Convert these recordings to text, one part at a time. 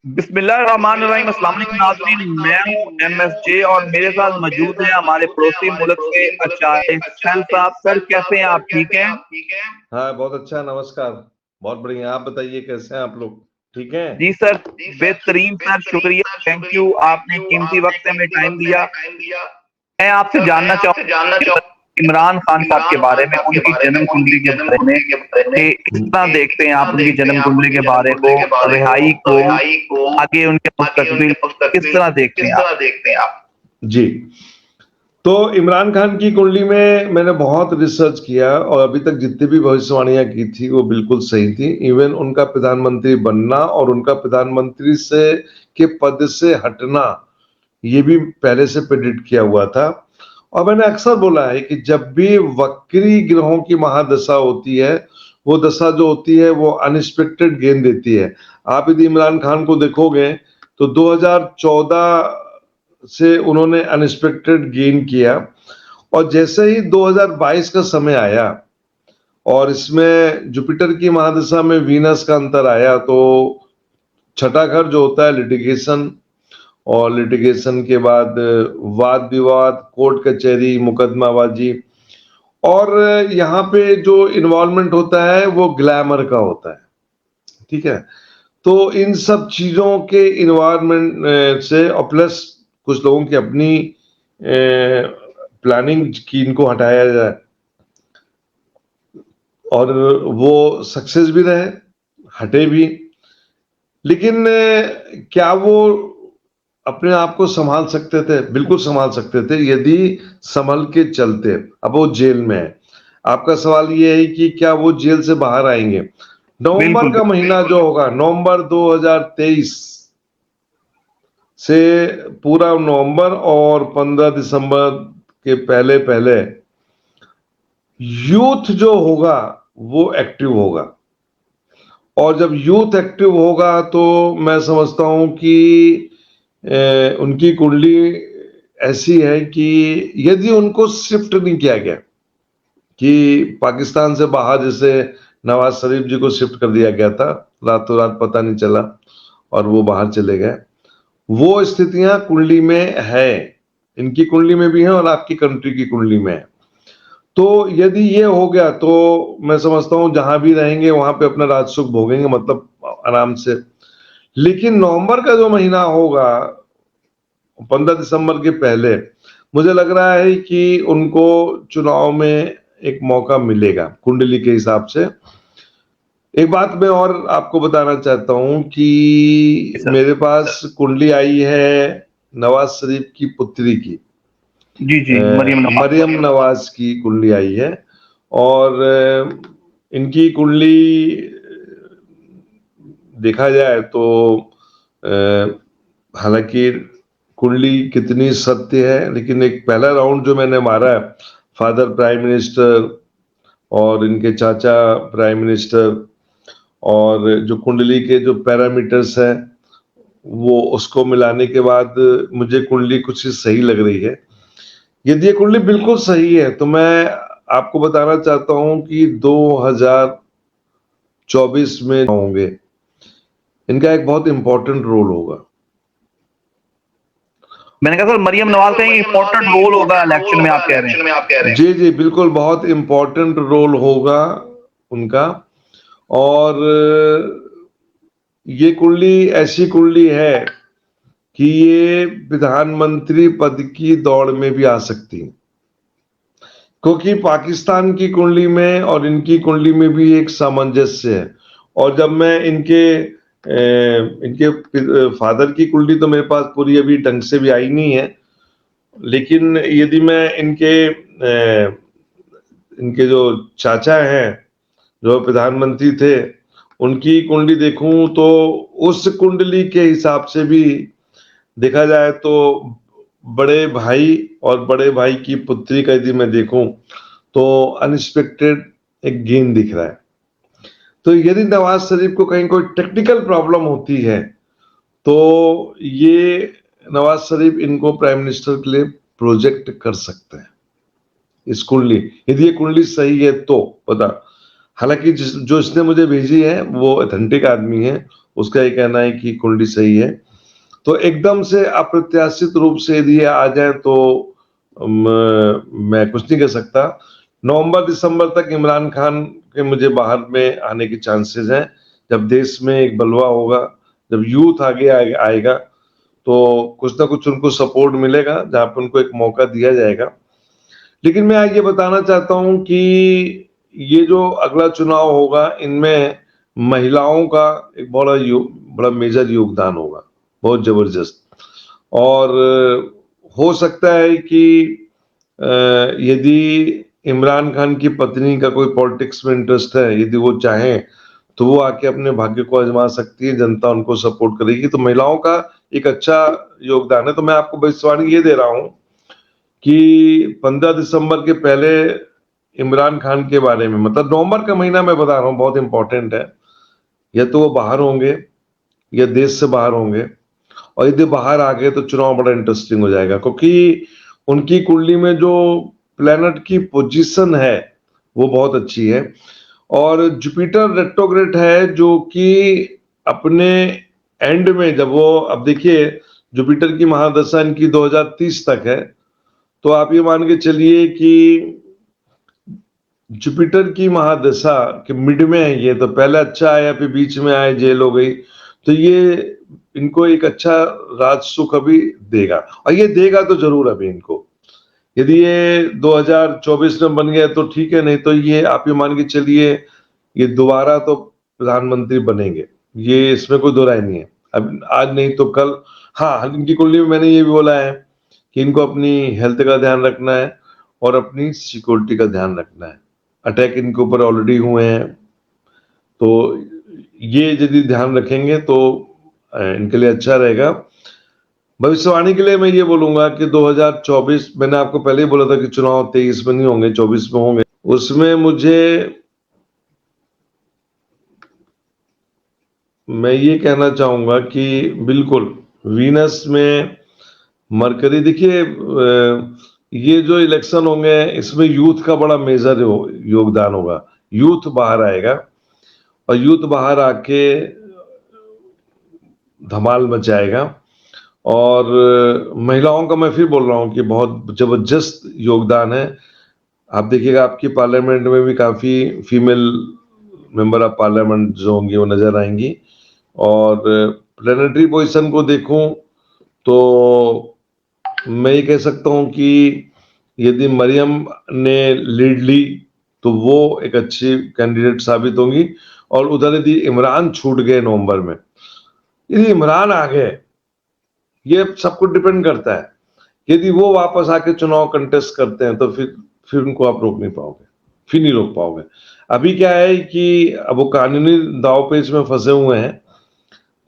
बिस्मिल्लाहिर्रहमानिर्रहीम। अस्सलाम वालेकुम नाज़रीन, मैं हूँ MSJ और मेरे साथ मौजूद हैं हमारे पड़ोसी मुल्क से अचाए हुसैन साहब। सर कैसे हैं आप, ठीक हैं? हाँ, बहुत अच्छा, नमस्कार। बहुत बढ़िया, आप बताइए कैसे हैं आप लोग? ठीक हैं? जी सर, बेहतरीन सर, शुक्रिया, थैंक यू, आपने कीमती वक्त से हमें टाइम दिया। मैं आपसे जानना चाहूँगा इमरान खान साहब के बारे में, उनकी जन्म कुंडली के बारे में, कि किस तरह देखते हैं आप उनकी जन्म कुंडली के बारे को, रिहाई को, आगे उनके मुस्तकबिल किस तरह देखते हैं आप? जी, तो इमरान खान की कुंडली में मैंने बहुत रिसर्च किया और अभी तक जितनी भी भविष्यवाणियां की थी वो बिल्कुल सही थी। इवन उनका प्रधानमंत्री बनना और उनका प्रधानमंत्री से के पद से हटना, ये भी पहले से प्रेडिक्ट किया हुआ था। और मैंने अक्सर बोला है कि जब भी वक्री ग्रहों की महादशा होती है, वो दशा जो होती है वो अनएक्सपेक्टेड गेन देती है। आप यदि इमरान खान को देखोगे तो 2014 से उन्होंने अनएक्सपेक्टेड गेन किया, और जैसे ही 2022 का समय आया और इसमें जुपिटर की महादशा में वीनस का अंतर आया, तो छठा घर जो होता है लिटिगेशन, और लिटिगेशन के बाद वाद विवाद, कोर्ट कचहरी, मुकदमाबाजी, और यहाँ पे जो इन्वॉल्वमेंट होता है वो ग्लैमर का होता है। ठीक है, तो इन सब चीजों के इन्वायरमेंट से, और प्लस कुछ लोगों की अपनी प्लानिंग की इनको हटाया जाए, और वो सक्सेस भी रहे, हटे भी। लेकिन क्या वो अपने आप को संभाल सकते थे? बिल्कुल संभाल सकते थे यदि संभल के चलते। अब वो जेल में है, आपका सवाल ये है कि क्या वो जेल से बाहर आएंगे? नवंबर बिल्कुल का महीना जो होगा, नवंबर 2023 से पूरा नवंबर और 15 दिसंबर के पहले पहले यूथ जो होगा वो एक्टिव होगा। और जब यूथ एक्टिव होगा तो मैं समझता हूं कि उनकी कुंडली ऐसी है कि यदि उनको शिफ्ट नहीं किया गया, कि पाकिस्तान से बाहर जैसे नवाज शरीफ जी को शिफ्ट कर दिया गया था, रातों रात पता नहीं चला और वो बाहर चले गए, वो स्थितियां कुंडली में है, इनकी कुंडली में भी है और आपकी कंट्री की कुंडली में है। तो यदि ये हो गया तो मैं समझता हूं जहां भी रहेंगे वहां पे अपना राज सुख भोगेंगे, मतलब आराम से। लेकिन नवंबर का जो महीना होगा, 15 दिसंबर के पहले, मुझे लग रहा है कि उनको चुनाव में एक मौका मिलेगा कुंडली के हिसाब से। एक बात मैं और आपको बताना चाहता हूं कि सर। मेरे पास कुंडली आई है नवाज शरीफ की पुत्री की, जी जी, मरियम नवाज। मरियम नवाज की कुंडली आई है। और इनकी कुंडली देखा जाए तो हालांकि कुंडली कितनी सत्य है, लेकिन एक पहला राउंड जो मैंने मारा है, फादर प्राइम मिनिस्टर और इनके चाचा प्राइम मिनिस्टर, और जो कुंडली के जो पैरामीटर्स हैं वो उसको मिलाने के बाद मुझे कुंडली कुछ सही लग रही है। यदि ये कुंडली बिल्कुल सही है तो मैं आपको बताना चाहता हूं कि 2024 में होंगे, इनका एक बहुत इंपॉर्टेंट रोल होगा। मैंने कहा सर, मरियम नवाज का इंपॉर्टेंट रोल होगा इलेक्शन में, आप कह रहे हैं? जी जी, बिल्कुल बहुत इंपॉर्टेंट रोल होगा उनका। और ये कुंडली ऐसी कुंडली है कि ये प्रधानमंत्री पद की दौड़ में भी आ सकती है, क्योंकि पाकिस्तान की कुंडली में और इनकी कुंडली में भी एक सामंजस्य है। और जब मैं इनके फादर की कुंडली तो मेरे पास पूरी अभी ढंग से भी आई नहीं है, लेकिन यदि मैं इनके जो चाचा हैं जो प्रधानमंत्री थे उनकी कुंडली देखूं, तो उस कुंडली के हिसाब से भी देखा जाए तो बड़े भाई और बड़े भाई की पुत्री का यदि मैं देखूं तो अनएक्सपेक्टेड एक गेन दिख रहा है। तो यदि नवाज शरीफ को कहीं कोई टेक्निकल प्रॉब्लम होती है तो ये नवाज शरीफ इनको प्राइम मिनिस्टर के लिए प्रोजेक्ट कर सकते हैं, इस कुंडली, यदि ये कुंडली सही है तो। पता हालांकि जो इसने मुझे भेजी है वो ऑथेंटिक आदमी है, उसका ये कहना है कि कुंडली सही है। तो एकदम से अप्रत्याशित रूप से यदि ये आ जाए तो मैं कुछ नहीं कर सकता। नवंबर दिसंबर तक इमरान खान के मुझे बाहर में आने के चांसेस हैं, जब देश में एक बलवा होगा, जब यूथ आगे आएगा तो कुछ ना कुछ उनको सपोर्ट मिलेगा, जहां पर उनको एक मौका दिया जाएगा। लेकिन मैं ये बताना चाहता हूं कि ये जो अगला चुनाव होगा, इनमें महिलाओं का एक बड़ा मेजर योगदान होगा, बहुत जबरदस्त। और हो सकता है कि यदि इमरान खान की पत्नी का कोई पॉलिटिक्स में इंटरेस्ट है, यदि वो चाहे तो वो आके अपने भाग्य को आजमा सकती है, जनता उनको सपोर्ट करेगी, तो महिलाओं का एक अच्छा योगदान है। तो मैं आपको भविष्यवाणी ये दे रहा हूं कि 15 दिसंबर के पहले इमरान खान के बारे में, मतलब नवंबर का महीना मैं बता रहा हूं, बहुत इंपॉर्टेंट है। या तो वो बाहर होंगे या देश से बाहर होंगे, और यदि बाहर आ गए तो चुनाव बड़ा इंटरेस्टिंग हो जाएगा, क्योंकि उनकी कुंडली में जो प्लैनेट की पोजीशन है वो बहुत अच्छी है। और जुपिटर रेट्रोग्रेड है, जो कि अपने एंड में, जब वो, अब देखिए जुपिटर की महादशा इनकी 2030 तक है, तो आप ये मान के चलिए कि जुपिटर की महादशा के मिड में है ये, तो पहले अच्छा आया फिर बीच में आए, जेल हो गई, तो ये इनको एक अच्छा राज सुख अभी देगा, और ये देगा तो जरूर अभी इनको। यदि ये 2024 में बन गया तो ठीक है, नहीं तो ये आप ये मान के चलिए ये दोबारा तो प्रधानमंत्री बनेंगे, ये इसमें कोई दो राय नहीं है। अब आज नहीं तो कल। हाँ, इनकी कुंडली में मैंने ये भी बोला है कि इनको अपनी हेल्थ का ध्यान रखना है और अपनी सिक्योरिटी का ध्यान रखना है। अटैक इनके ऊपर ऑलरेडी हुए हैं, तो ये यदि ध्यान रखेंगे तो इनके लिए अच्छा रहेगा। भविष्यवाणी के लिए मैं ये बोलूंगा कि 2024, मैंने आपको पहले ही बोला था कि चुनाव 23 में नहीं होंगे, 24 में होंगे। उसमें मैं ये कहना चाहूंगा कि बिल्कुल वीनस में मरकरी, देखिए ये जो इलेक्शन होंगे इसमें यूथ का बड़ा मेजर योगदान होगा। यूथ बाहर आएगा और यूथ बाहर आके धमाल मचाएगा। और महिलाओं का मैं फिर बोल रहा हूं कि बहुत जबरदस्त योगदान है। आप देखिएगा आपकी पार्लियामेंट में भी काफी फीमेल मेंबर ऑफ पार्लियामेंट जो होंगी वो नजर आएंगी। और प्लेनेटरी पोजीशन को देखूं तो मैं ये कह सकता हूं कि यदि मरियम ने लीड ली तो वो एक अच्छी कैंडिडेट साबित होंगी। और उधर यदि इमरान छूट गए नवंबर में, यदि इमरान आ गए, ये सब कुछ डिपेंड करता है। यदि वो वापस आके चुनाव कंटेस्ट करते हैं तो फिर उनको आप रोक नहीं पाओगे, फिर नहीं रोक पाओगे। अभी क्या है कि अब वो कानूनी दाव पेच में फंसे हुए हैं,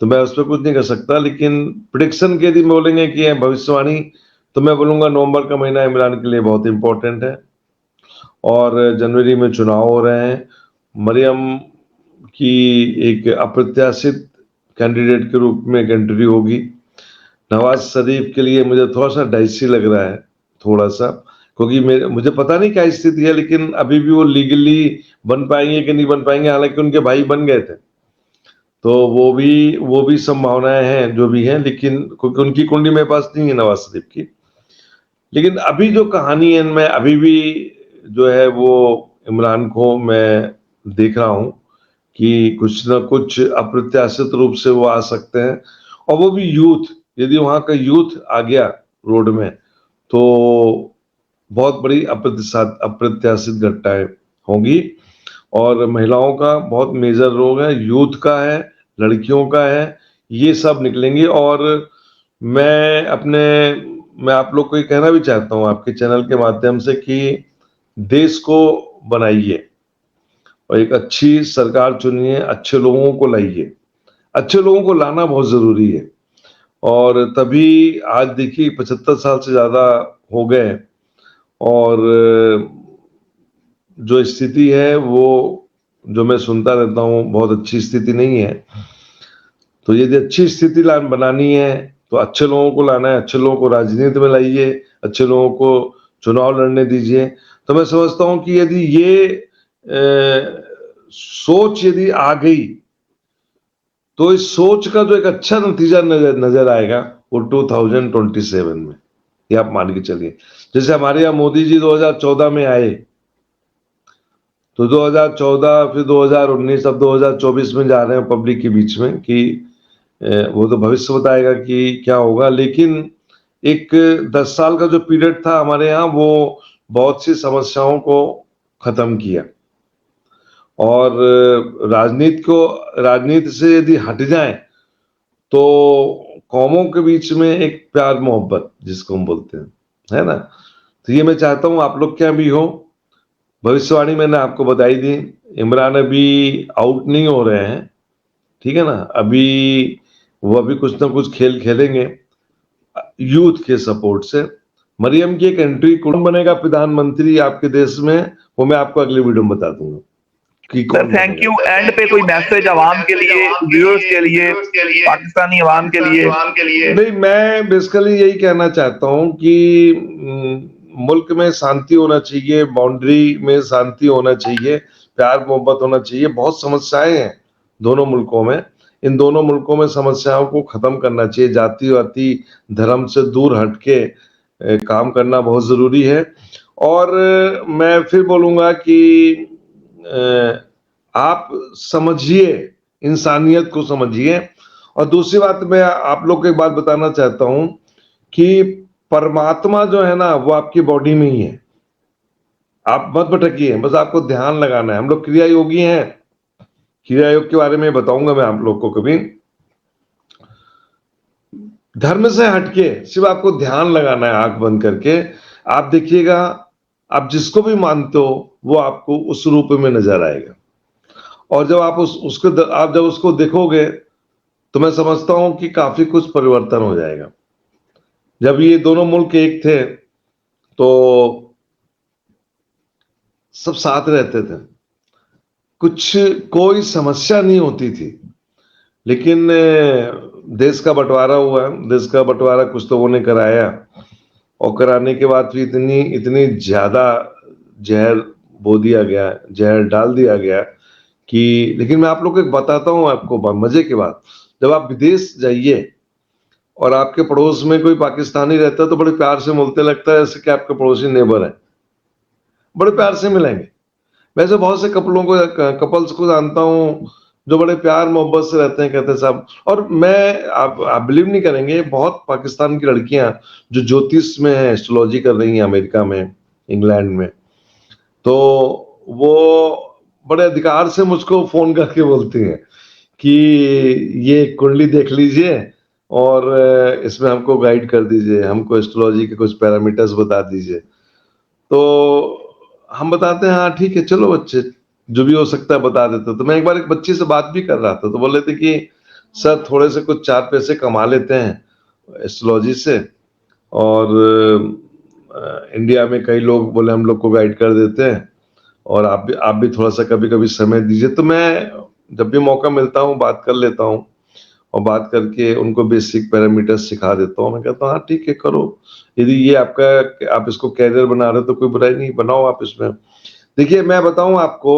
तो मैं उस पर कुछ नहीं कर सकता। लेकिन प्रिडिक्शन के यदि बोलेंगे कि भविष्यवाणी, तो मैं बोलूंगा नवंबर का महीना इमरान के लिए बहुत इंपॉर्टेंट है। और जनवरी में चुनाव हो रहे हैं। मरियम की एक अप्रत्याशित कैंडिडेट के रूप में एंट्री होगी। नवाज शरीफ के लिए मुझे थोड़ा सा डाइसी लग रहा है, थोड़ा सा, क्योंकि मुझे पता नहीं क्या स्थिति है, लेकिन अभी भी वो लीगली बन पाएंगे कि नहीं बन पाएंगे। हालांकि उनके भाई बन गए थे, तो वो भी संभावनाएं हैं जो भी हैं, लेकिन क्योंकि उनकी कुंडली मेरे पास नहीं है नवाज शरीफ की। लेकिन अभी जो कहानी है इनमें, अभी भी जो है वो इमरान को मैं देख रहा हूं कि कुछ ना कुछ अप्रत्याशित रूप से वो आ सकते हैं। और वो भी यूथ, यदि वहां का यूथ आ गया रोड में तो बहुत बड़ी अप्रत्याशित घटनाएं होंगी। और महिलाओं का बहुत मेजर रोल है, यूथ का है, लड़कियों का है, ये सब निकलेंगे। और मैं आप लोग को ये कहना भी चाहता हूं आपके चैनल के माध्यम से कि देश को बनाइए और एक अच्छी सरकार चुनिए, अच्छे लोगों को लाइए। अच्छे लोगों को लाना बहुत जरूरी है। और तभी आज देखिए 75 साल से ज्यादा हो गए, और जो स्थिति है वो, जो मैं सुनता रहता हूँ, बहुत अच्छी स्थिति नहीं है। तो यदि अच्छी स्थिति बनानी है तो अच्छे लोगों को लाना है, अच्छे लोगों को राजनीति में लाइए, अच्छे लोगों को चुनाव लड़ने दीजिए। तो मैं समझता हूँ कि यदि ये सोच यदि आ गई तो इस सोच का जो एक अच्छा नतीजा नजर आएगा वो 2027 में, ये आप मान के चलिए। जैसे हमारे यहाँ मोदी जी 2014 में आए, तो 2014 फिर 2019, अब 2024 में जा रहे हैं पब्लिक के बीच में कि वो तो भविष्य बताएगा कि क्या होगा, लेकिन एक 10 साल का जो पीरियड था हमारे यहाँ, वो बहुत सी समस्याओं को खत्म किया। और राजनीति से यदि हट जाए तो कौमों के बीच में एक प्यार मोहब्बत जिसको हम बोलते हैं, है ना। तो ये मैं चाहता हूं आप लोग क्या भी हो, भविष्यवाणी मैंने आपको बताई दी। इमरान अभी आउट नहीं हो रहे हैं, ठीक है ना। अभी वो अभी कुछ ना कुछ खेल खेलेंगे यूथ के सपोर्ट से। मरियम की एक एंट्री, कौन बनेगा प्रधानमंत्री आपके देश में, वो मैं आपको अगले वीडियो में बता दूंगा कि सर कौन थैंक यू। बनेगा। एंड पे कोई मैसेज आवाम के लिए, व्यूअर्स के लिए, पाकिस्तानी आवाम के लिए? नहीं, मैं बेसिकली यही कहना चाहता हूं कि मुल्क में शांति होना चाहिए, बाउंड्री में शांति होना चाहिए, प्यार मोहब्बत होना चाहिए। बहुत समस्याएं हैं दोनों मुल्कों में, इन दोनों मुल्कों में समस्याओं को खत्म करना चाहिए। जाति वाति धर्म से दूर हटके काम करना बहुत जरूरी है। और मैं फिर बोलूंगा कि आप समझिए, इंसानियत को समझिए। और दूसरी बात मैं आप लोग को एक बात बताना चाहता हूं कि परमात्मा जो है ना वो आपकी बॉडी में ही है, आप मत भटकिए, बस आपको ध्यान लगाना है। हम लोग क्रिया योगी हैं, क्रिया योग के बारे में बताऊंगा मैं आप लोग को कभी। धर्म से हटके सिर्फ आपको ध्यान लगाना है, आंख बंद करके आप देखिएगा, आप जिसको भी मानते हो वो आपको उस रूप में नजर आएगा। और जब आप आप जब उसको देखोगे तो मैं समझता हूं कि काफी कुछ परिवर्तन हो जाएगा। जब ये दोनों मुल्क एक थे तो सब साथ रहते थे, कुछ कोई समस्या नहीं होती थी। लेकिन देश का बंटवारा हुआ, देश का बंटवारा कुछ लोगों ने कराया, और कराने के बाद भी इतनी इतनी ज्यादा जहर बो दिया गया, जहर डाल दिया गया कि। लेकिन मैं आप लोग को एक बताता हूं आपको मजे की बात, जब आप विदेश जाइए और आपके पड़ोस में कोई पाकिस्तानी रहता है तो बड़े प्यार से मिलते, लगता है जैसे कि आपके पड़ोसी नेबर है, बड़े प्यार से मिलेंगे। वैसे बहुत से कपल्स को जानता हूं जो बड़े प्यार मोहब्बत से रहते हैं, कहते हैं साहब। और मैं आप बिलीव नहीं करेंगे, बहुत पाकिस्तान की लड़कियां जो ज्योतिष में है, एस्ट्रोलॉजी कर रही हैं अमेरिका में, इंग्लैंड में, तो वो बड़े अधिकार से मुझको फोन करके बोलती हैं कि ये कुंडली देख लीजिए और इसमें हमको गाइड कर दीजिए, हमको एस्ट्रोलॉजी के कुछ पैरामीटर्स बता दीजिए। तो हम बताते हैं हाँ ठीक है, चलो बच्चे जो भी हो सकता है बता देते। तो मैं एक बार एक बच्ची से बात भी कर रहा था, तो बोले थे कि सर थोड़े से कुछ 4 पैसे कमा लेते हैं एस्ट्रोलॉजी से, और इंडिया में कई लोग बोले हम लोग को गाइड कर देते हैं, और आप भी थोड़ा सा कभी कभी समय दीजिए। तो मैं जब भी मौका मिलता हूँ बात कर लेता हूँ, और बात करके उनको बेसिक पैरामीटर्स सिखा देता हूँ। मैं कहता हूँ हाँ ठीक है करो, यदि ये आपका, आप इसको कैरियर बना रहे हो तो कोई बुराई नहीं, बनाओ आप इसमें। देखिए मैं बताऊं आपको,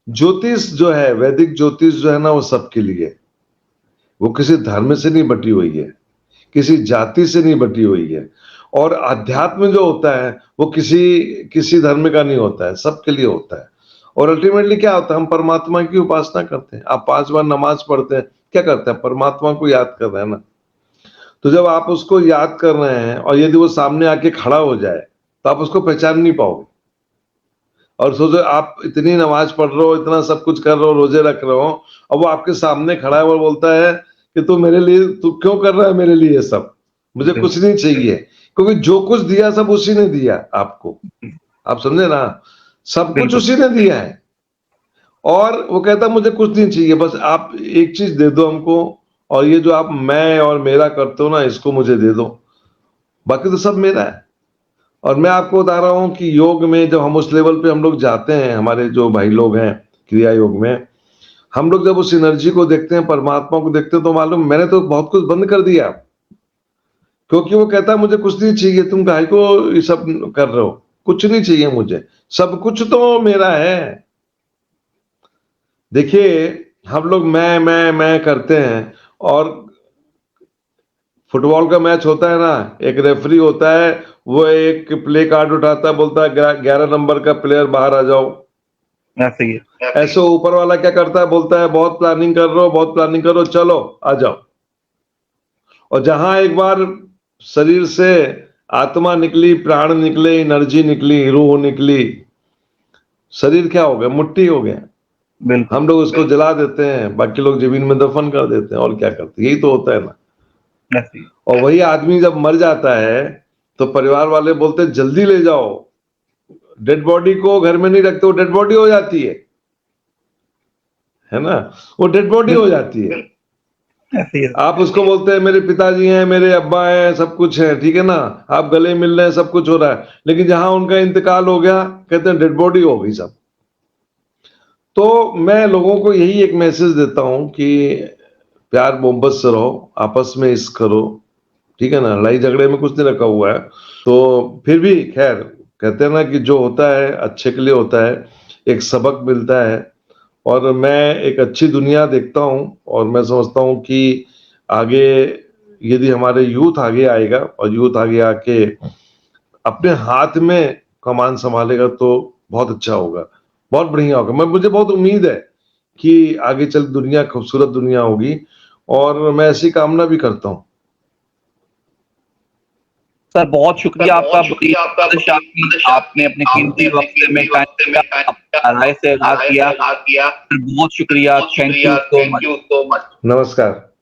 ज्योतिष जो है, वैदिक ज्योतिष जो है ना, वो सबके लिए, वो किसी धर्म से नहीं बटी हुई है, किसी जाति से नहीं बटी हुई है। और अध्यात्म जो होता है वो किसी धर्म का नहीं होता है, सबके लिए होता है। और अल्टीमेटली क्या होता है, हम परमात्मा की उपासना करते हैं। आप 5 बार नमाज पढ़ते हैं, क्या करते हैं, परमात्मा को याद कर रहे हैं ना। तो जब आप उसको याद कर रहे हैं और यदि वो सामने आके खड़ा हो जाए तो आप उसको पहचान नहीं पाओगे। और सोचो आप इतनी नमाज पढ़ रहे हो, इतना सब कुछ कर रहे हो, रोजे रख रहे हो, और वो आपके सामने खड़ा है और बोलता है कि तू मेरे लिए, तू क्यों कर रहा है मेरे लिए सब, मुझे कुछ नहीं चाहिए। क्योंकि जो कुछ दिया सब उसी ने दिया आपको, आप समझे ना, सब कुछ उसी ने दिया है। और वो कहता मुझे कुछ नहीं चाहिए, बस आप एक चीज दे दो हमको, और ये जो आप मैं और मेरा करते हो ना, इसको मुझे दे दो, बाकी तो सब मेरा है। और मैं आपको बता रहा हूं कि योग में जब हम उस लेवल पे हम लोग जाते हैं, हमारे जो भाई लोग हैं क्रिया योग में, हम लोग जब उस एनर्जी को देखते हैं, परमात्मा को देखते हैं, तो मालूम मैंने तो बहुत कुछ बंद कर दिया। क्योंकि वो कहता है मुझे कुछ नहीं चाहिए, तुम काहे को ये सब कर रहे हो, कुछ नहीं चाहिए मुझे, सब कुछ तो मेरा है। देखिए, हम लोग मैं करते हैं, और फुटबॉल का मैच होता है ना, एक रेफरी होता है, वो एक प्ले कार्ड उठाता है, बोलता है 11 नंबर का प्लेयर बाहर आ जाओ। ऐसे ही है। ऐसे ऊपर वाला क्या करता है, बोलता है बहुत प्लानिंग कर रहे हो, बहुत प्लानिंग करो, चलो आ जाओ। और जहां एक बार शरीर से आत्मा निकली, प्राण निकले, एनर्जी निकली, रूह निकली, शरीर क्या हो गया, मिट्टी हो गया। बिल्कुल। हम लोग उसको जला देते हैं, बाकी लोग जमीन में दफन कर देते हैं, और क्या करते हैं, यही तो होता है ना। ऐसे ही। और वही आदमी जब मर जाता है तो परिवार वाले बोलते हैं जल्दी ले जाओ, डेड बॉडी को घर में नहीं रखते, वो डेड बॉडी हो जाती है ना, वो डेड बॉडी हो जाती है। ऐसे ही है। आप उसको बोलते हैं मेरे पिताजी हैं, मेरे अब्बा हैं, सब कुछ है, ठीक है ना, आप गले मिल रहे हैं, सब कुछ हो रहा है, लेकिन जहां उनका इंतकाल हो गया, कहते हैं डेड बॉडी हो गई सब। तो मैं लोगों को यही एक मैसेज देता हूं कि प्यार मोहब्बत से रहो, आपस में इश्क करो, ठीक है ना, लड़ाई झगड़े में कुछ नहीं रखा हुआ है। तो फिर भी खैर, कहते हैं ना कि जो होता है अच्छे के लिए होता है, एक सबक मिलता है। और मैं एक अच्छी दुनिया देखता हूं, और मैं समझता हूं कि आगे यदि हमारे यूथ आगे आएगा, और यूथ आगे आके अपने हाथ में कमान संभालेगा, तो बहुत अच्छा होगा, बहुत बढ़िया होगा। मुझे बहुत उम्मीद है कि आगे चल दुनिया खूबसूरत दुनिया होगी, और मैं ऐसी कामना भी करता हूं। सर बहुत शुक्रिया आपका, बड़ी आपने अपने कीमती वक्त में टाइम दिया, राय से आगाज किया। बहुत शुक्रिया, थैंक यू सो मच। नमस्कार।